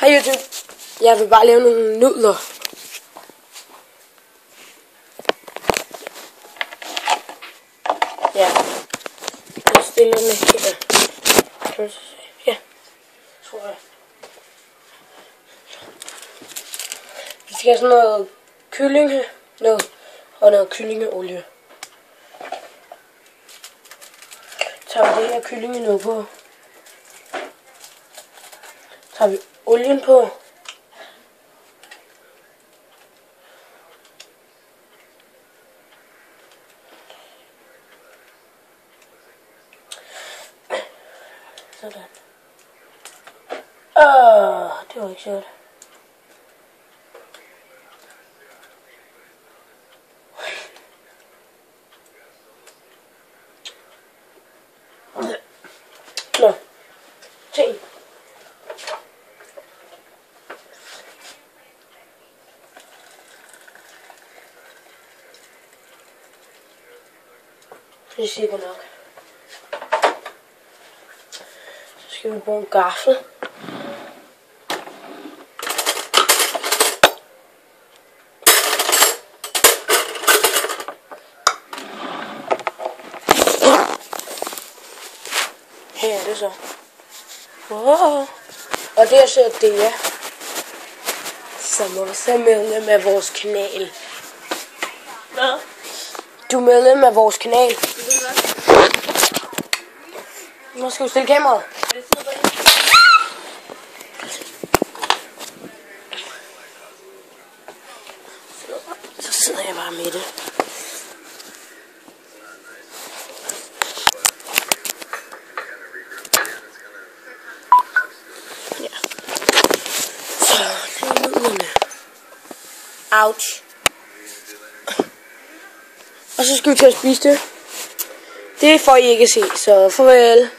Hej YouTube. Jeg vil bare lave nogle nudler. Ja. Jeg stiller den her. Ja. Tror jeg. Vi skal have sådan noget kyllinge. Og noget kyllingeolie. Tager vi det her kyllinge nu på. Tager vi olien på. Sådan. Det var ikke sjovt. Nå. Se. Det er sikkert nok. Så skal vi bruge en gaffel. Her er det så. Wow. Og det er så det, som også er medlem af vores kanal. Hvad? Du er medlem af vores kanal. Nu skal vi stille kameraet. Så sidder jeg bare med det. Ja. Så det er nudlerne. Ouch. Og så skal vi til at spise det. Det får I ikke at se, så farvel.